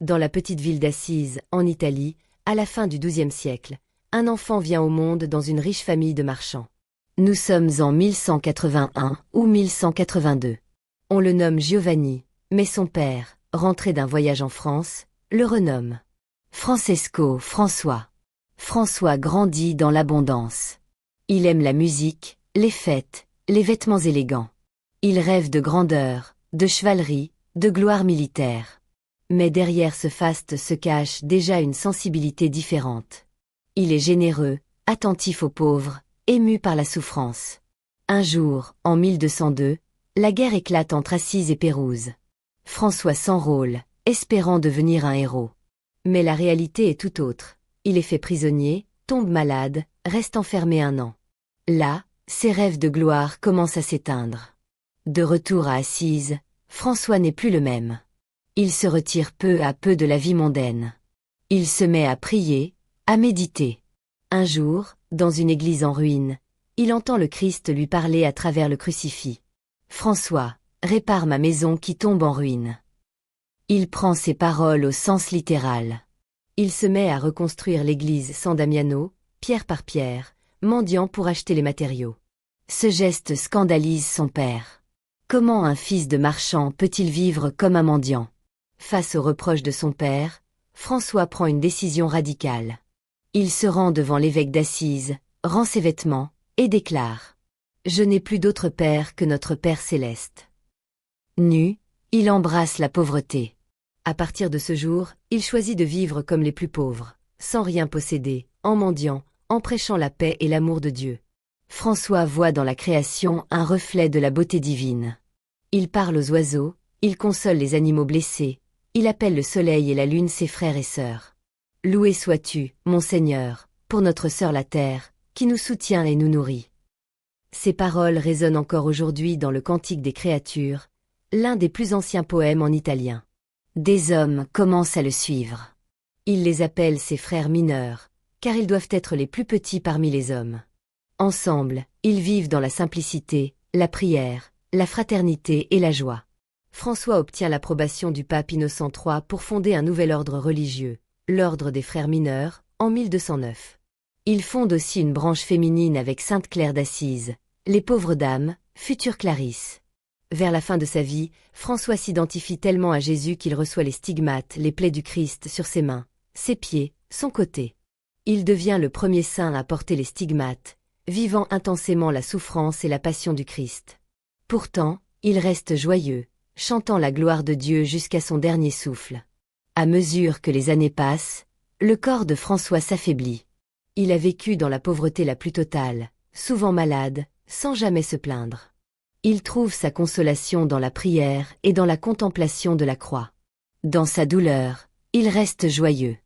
Dans la petite ville d'Assise, en Italie, à la fin du XIIe siècle, un enfant vient au monde dans une riche famille de marchands. Nous sommes en 1181 ou 1182. On le nomme Giovanni, mais son père, rentré d'un voyage en France, le renomme Francesco, François. François grandit dans l'abondance. Il aime la musique, les fêtes, les vêtements élégants. Il rêve de grandeur, de chevalerie, de gloire militaire. Mais derrière ce faste se cache déjà une sensibilité différente. Il est généreux, attentif aux pauvres, ému par la souffrance. Un jour, en 1202, la guerre éclate entre Assise et Pérouse. François s'enrôle, espérant devenir un héros. Mais la réalité est tout autre. Il est fait prisonnier, tombe malade, reste enfermé 1 an. Là, ses rêves de gloire commencent à s'éteindre. De retour à Assise, François n'est plus le même. Il se retire peu à peu de la vie mondaine. Il se met à prier, à méditer. Un jour, dans une église en ruine, il entend le Christ lui parler à travers le crucifix. « François, répare ma maison qui tombe en ruine. » Il prend ces paroles au sens littéral. Il se met à reconstruire l'église San Damiano, pierre par pierre, mendiant pour acheter les matériaux. Ce geste scandalise son père. Comment un fils de marchand peut-il vivre comme un mendiant? Face aux reproches de son père, François prend une décision radicale. Il se rend devant l'évêque d'Assise, rend ses vêtements, et déclare « Je n'ai plus d'autre père que notre Père céleste ». Nu, il embrasse la pauvreté. À partir de ce jour, il choisit de vivre comme les plus pauvres, sans rien posséder, en mendiant, en prêchant la paix et l'amour de Dieu. François voit dans la création un reflet de la beauté divine. Il parle aux oiseaux, il console les animaux blessés, il appelle le soleil et la lune ses frères et sœurs. Loué sois-tu, mon Seigneur, pour notre sœur la terre, qui nous soutient et nous nourrit. Ces paroles résonnent encore aujourd'hui dans le Cantique des créatures, l'un des plus anciens poèmes en italien. Des hommes commencent à le suivre. Il les appelle ses frères mineurs, car ils doivent être les plus petits parmi les hommes. Ensemble, ils vivent dans la simplicité, la prière, la fraternité et la joie. François obtient l'approbation du pape Innocent III pour fonder un nouvel ordre religieux, l'ordre des frères mineurs, en 1209. Il fonde aussi une branche féminine avec Sainte Claire d'Assise, les pauvres dames, futures Clarisses. Vers la fin de sa vie, François s'identifie tellement à Jésus qu'il reçoit les stigmates, les plaies du Christ sur ses mains, ses pieds, son côté. Il devient le premier saint à porter les stigmates, vivant intensément la souffrance et la passion du Christ. Pourtant, il reste joyeux, chantant la gloire de Dieu jusqu'à son dernier souffle. À mesure que les années passent, le corps de François s'affaiblit. Il a vécu dans la pauvreté la plus totale, souvent malade, sans jamais se plaindre. Il trouve sa consolation dans la prière et dans la contemplation de la croix. Dans sa douleur, il reste joyeux.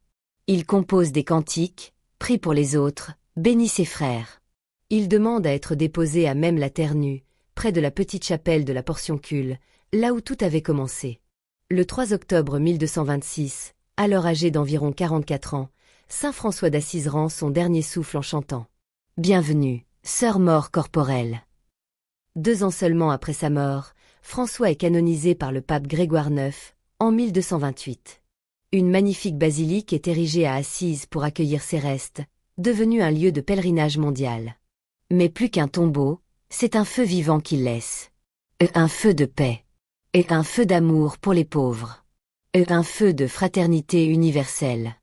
Il compose des cantiques, prie pour les autres, bénit ses frères. Il demande à être déposé à même la terre nue, près de la petite chapelle de la Portioncule, là où tout avait commencé. Le 3 octobre 1226, alors âgé d'environ 44 ans, saint François d'Assise rend son dernier souffle en chantant « Bienvenue, sœur mort corporelle ». 2 ans seulement après sa mort, François est canonisé par le pape Grégoire IX, en 1228. Une magnifique basilique est érigée à Assise pour accueillir ses restes, devenu un lieu de pèlerinage mondial. Mais plus qu'un tombeau, c'est un feu vivant qu'il laisse. Un feu de paix. Et un feu d'amour pour les pauvres. Et un feu de fraternité universelle.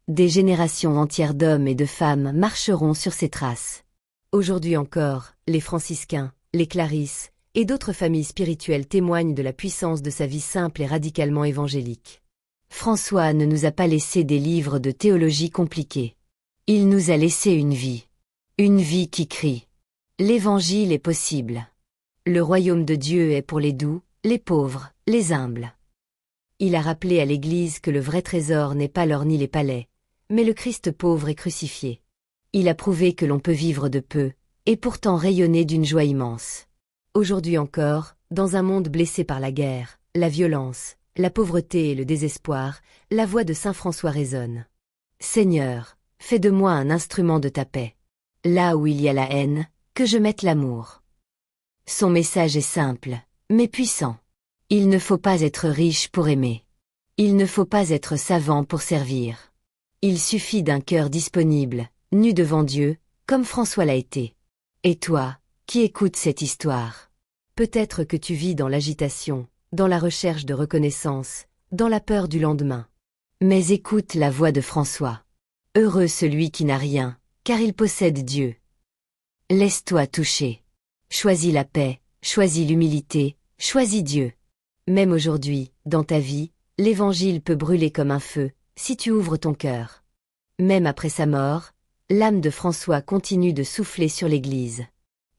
Des générations entières d'hommes et de femmes marcheront sur ses traces. Aujourd'hui encore, les franciscains, les Clarisses, et d'autres familles spirituelles témoignent de la puissance de sa vie simple et radicalement évangélique. François ne nous a pas laissé des livres de théologie compliqués. Il nous a laissé une vie. Une vie qui crie. L'Évangile est possible. Le royaume de Dieu est pour les doux, les pauvres, les humbles. Il a rappelé à l'Église que le vrai trésor n'est pas l'or ni les palais, mais le Christ pauvre et crucifié. Il a prouvé que l'on peut vivre de peu, et pourtant rayonner d'une joie immense. Aujourd'hui encore, dans un monde blessé par la guerre, la violence, la pauvreté et le désespoir, la voix de saint François résonne. Seigneur, fais de moi un instrument de ta paix. Là où il y a la haine, que je mette l'amour. Son message est simple, mais puissant. Il ne faut pas être riche pour aimer. Il ne faut pas être savant pour servir. Il suffit d'un cœur disponible, nu devant Dieu, comme François l'a été. Et toi, qui écoutes cette histoire? Peut-être que tu vis dans l'agitation, dans la recherche de reconnaissance, dans la peur du lendemain. Mais écoute la voix de François. Heureux celui qui n'a rien, car il possède Dieu. Laisse-toi toucher. Choisis la paix, choisis l'humilité, choisis Dieu. Même aujourd'hui, dans ta vie, l'Évangile peut brûler comme un feu, si tu ouvres ton cœur. Même après sa mort, l'âme de François continue de souffler sur l'Église.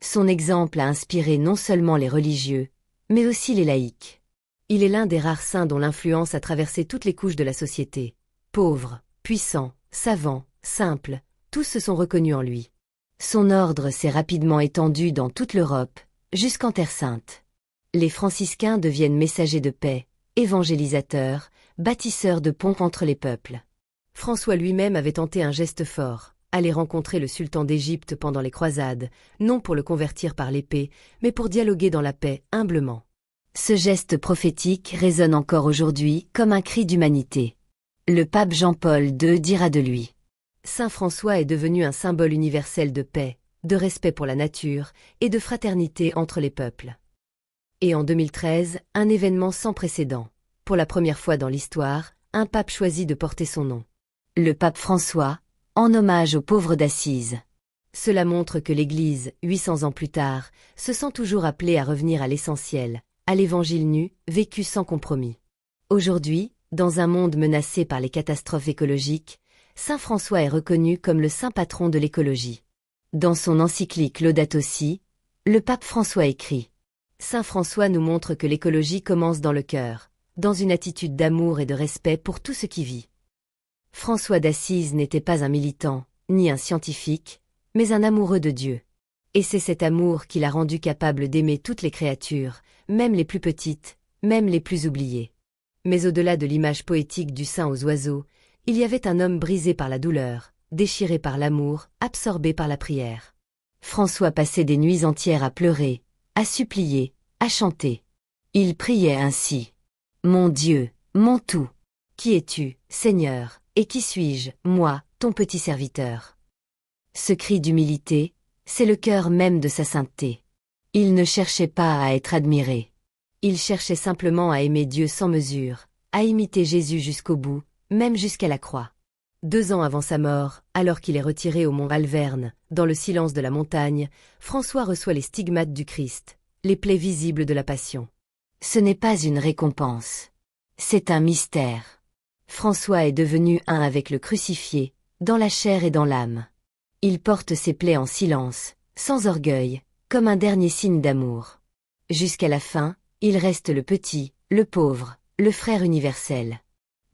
Son exemple a inspiré non seulement les religieux, mais aussi les laïcs. Il est l'un des rares saints dont l'influence a traversé toutes les couches de la société. Pauvres, puissants, savants, simples, tous se sont reconnus en lui. Son ordre s'est rapidement étendu dans toute l'Europe, jusqu'en Terre Sainte. Les franciscains deviennent messagers de paix, évangélisateurs, bâtisseurs de ponts entre les peuples. François lui-même avait tenté un geste fort, aller rencontrer le sultan d'Égypte pendant les croisades, non pour le convertir par l'épée, mais pour dialoguer dans la paix, humblement. Ce geste prophétique résonne encore aujourd'hui comme un cri d'humanité. Le pape Jean-Paul II dira de lui: Saint François est devenu un symbole universel de paix, de respect pour la nature et de fraternité entre les peuples. Et en 2013, un événement sans précédent. Pour la première fois dans l'histoire, un pape choisit de porter son nom. Le pape François, en hommage aux pauvres d'Assise. Cela montre que l'Église, 800 ans plus tard, se sent toujours appelée à revenir à l'essentiel, à l'Évangile nu, vécu sans compromis. Aujourd'hui, dans un monde menacé par les catastrophes écologiques, Saint François est reconnu comme le saint patron de l'écologie. Dans son encyclique Laudato Si, le pape François écrit: Saint François nous montre que l'écologie commence dans le cœur, dans une attitude d'amour et de respect pour tout ce qui vit. François d'Assise n'était pas un militant, ni un scientifique, mais un amoureux de Dieu. Et c'est cet amour qui l'a rendu capable d'aimer toutes les créatures, même les plus petites, même les plus oubliées. Mais au-delà de l'image poétique du saint aux oiseaux, il y avait un homme brisé par la douleur, déchiré par l'amour, absorbé par la prière. François passait des nuits entières à pleurer, à supplier, à chanter. Il priait ainsi: Mon Dieu, mon tout, qui es-tu, Seigneur, et qui suis-je, moi, ton petit serviteur? Ce cri d'humilité, c'est le cœur même de sa sainteté. Il ne cherchait pas à être admiré. Il cherchait simplement à aimer Dieu sans mesure, à imiter Jésus jusqu'au bout, même jusqu'à la croix. 2 ans avant sa mort, alors qu'il est retiré au mont Alverne, dans le silence de la montagne, François reçoit les stigmates du Christ, les plaies visibles de la Passion. Ce n'est pas une récompense. C'est un mystère. François est devenu un avec le crucifié, dans la chair et dans l'âme. Il porte ses plaies en silence, sans orgueil, comme un dernier signe d'amour. Jusqu'à la fin, il reste le petit, le pauvre, le frère universel.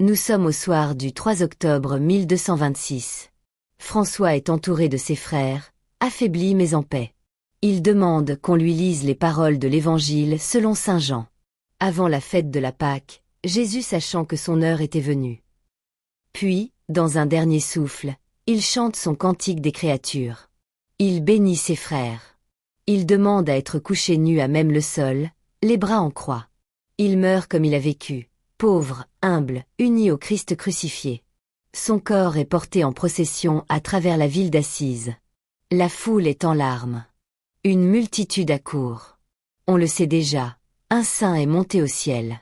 Nous sommes au soir du 3 octobre 1226. François est entouré de ses frères, affaibli mais en paix. Il demande qu'on lui lise les paroles de l'Évangile selon saint Jean. Avant la fête de la Pâque, Jésus sachant que son heure était venue. Puis, dans un dernier souffle, il chante son cantique des créatures. Il bénit ses frères. Il demande à être couché nu à même le sol, les bras en croix. Il meurt comme il a vécu, pauvre, humble, uni au Christ crucifié. Son corps est porté en procession à travers la ville d'Assise. La foule est en larmes. Une multitude accourt. On le sait déjà, un saint est monté au ciel.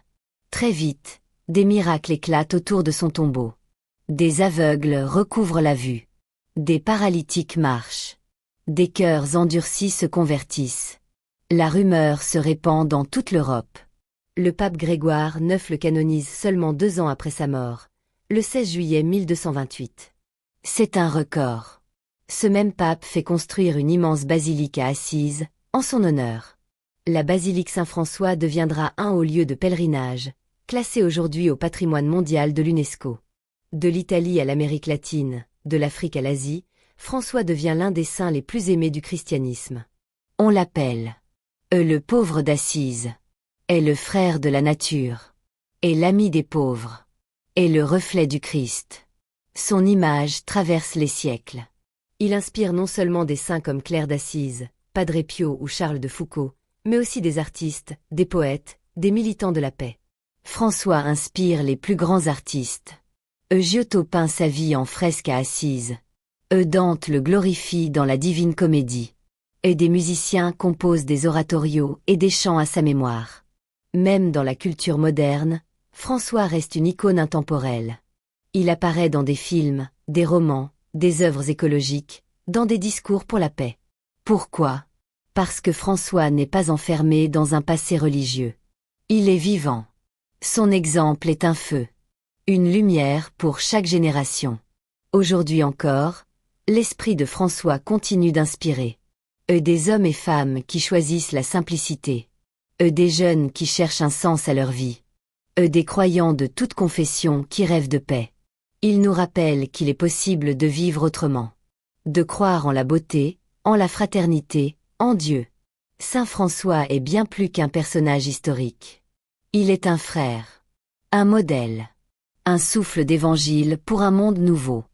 Très vite, des miracles éclatent autour de son tombeau. Des aveugles recouvrent la vue. Des paralytiques marchent. Des cœurs endurcis se convertissent. La rumeur se répand dans toute l'Europe. Le pape Grégoire IX le canonise seulement 2 ans après sa mort, le 16 juillet 1228. C'est un record. Ce même pape fait construire une immense basilique à Assise, en son honneur. La basilique Saint-François deviendra un haut lieu de pèlerinage, classé aujourd'hui au patrimoine mondial de l'UNESCO. De l'Italie à l'Amérique latine, de l'Afrique à l'Asie, François devient l'un des saints les plus aimés du christianisme. On l'appelle le pauvre d'Assise, est le frère de la nature, est l'ami des pauvres, est le reflet du Christ. Son image traverse les siècles. Il inspire non seulement des saints comme Claire d'Assise, Padre Pio ou Charles de Foucauld, mais aussi des artistes, des poètes, des militants de la paix. François inspire les plus grands artistes. Giotto peint sa vie en fresque à Assise. Dante le glorifie dans la Divine Comédie. Et des musiciens composent des oratorios et des chants à sa mémoire. Même dans la culture moderne, François reste une icône intemporelle. Il apparaît dans des films, des romans, des œuvres écologiques, dans des discours pour la paix. Pourquoi? Parce que François n'est pas enfermé dans un passé religieux. Il est vivant. Son exemple est un feu. Une lumière pour chaque génération. Aujourd'hui encore, l'esprit de François continue d'inspirer. Des hommes et femmes qui choisissent la simplicité. Des jeunes qui cherchent un sens à leur vie. Des croyants de toute confession qui rêvent de paix. Il nous rappelle qu'il est possible de vivre autrement. De croire en la beauté, en la fraternité, en Dieu. Saint François est bien plus qu'un personnage historique. Il est un frère. Un modèle. Un souffle d'évangile pour un monde nouveau.